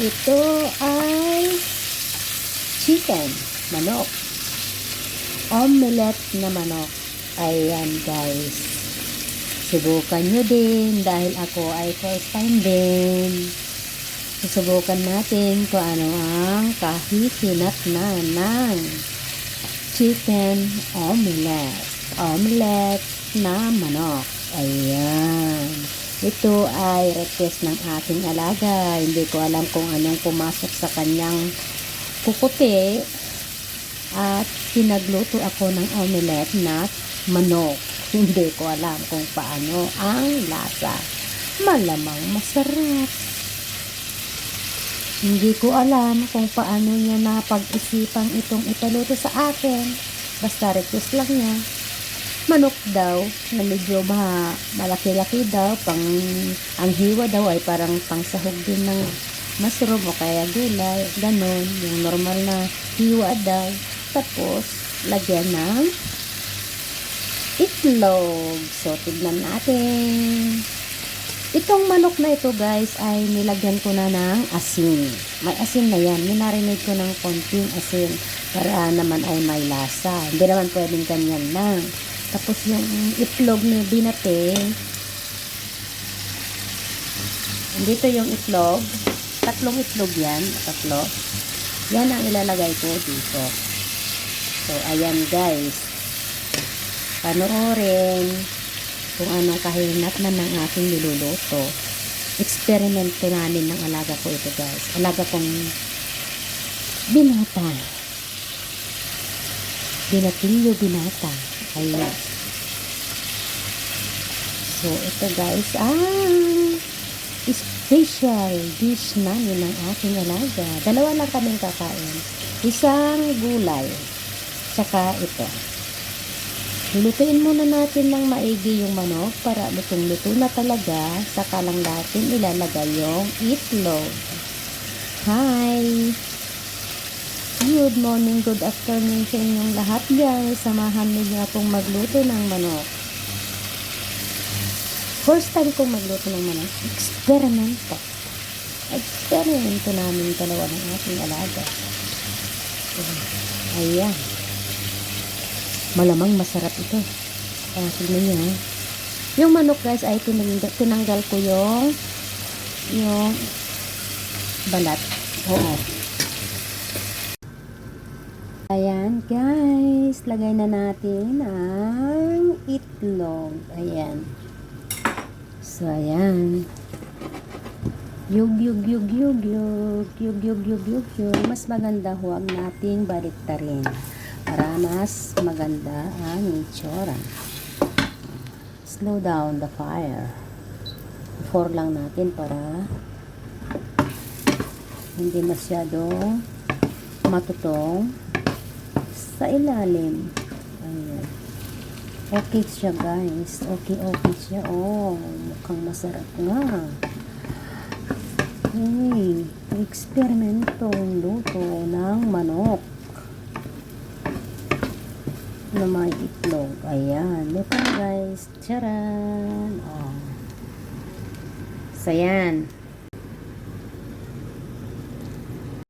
ito ay chicken, manok. Omelette na manok. Ayan guys. Subukan nyo din dahil ako ay first time din. Susubukan natin kung ano ang kahihinat na ng chicken omelette. Omelette na manok. Ayan. Ito ay request ng aking alaga. Hindi ko alam kung anong pumasok sa kanyang kukuti. At pinagluto ako ng omelette na manok. Hindi ko alam kung paano ang lasa. Malamang masarap. Hindi ko alam kung paano niya napag-isipang itong ipaluto sa akin. Basta request lang niya. Manok daw na medyo malaki-laki daw. Ang hiwa daw ay parang pangsahog din ng mushroom o kaya gulay. Ganon. Yung normal na hiwa daw. Tapos, lagyan ng itlog. So, tignan natin. Itong manok na ito, guys, ay nilagyan ko na ng asin. May asin na yan. Minarinate ko ng konting asin para naman ay may lasa. Hindi naman pwedeng ganyan lang. Tapos, yung itlog na binate. Dito yung itlog. Tatlong itlog yan. Tatlo. Yan ang ilalagay ko dito. So, ayan guys. Panoorin kung anong kahinat na ng aking niluluto. Eksperimento namin ng alaga ko ito guys. Alaga kong binata. Binatilyo binata. Ayan. So, ito guys ang special dish namin ng aking alaga. Dalawa lang kaming kakain. Isang gulay. Tsaka ito. Lulutuin muna natin ng maigi yung manok para lutong-luto na talaga. Saka lang natin ilalagay yung itlog. Hi! Good morning, good afternoon sa inyong lahat guys. Samahan niyo akong magluto ng manok. First time kong magluto ng manok. Eksperimento. Eksperimento namin dalawa ng aking alaga. Ayan. Malamang masarap ito. Tignan nyo. Yung manok guys ay tinanggal ko yung balat. Oo. Ayan guys. Lagay na natin ang itlog. Ayan. So ayan. Yug. Mas maganda huwag nating baliktarin. Para mas maganda ang itsura. Slow down the fire. 4 lang natin para hindi masyadong matutong sa ilalim. Ayan. Okay siya guys. Okay siya. Oh, mukhang masarap nga. Hey, eksperimentong luto ng manok na may itlog. Ayan. Luto guys. Charan. Oh. So, yan.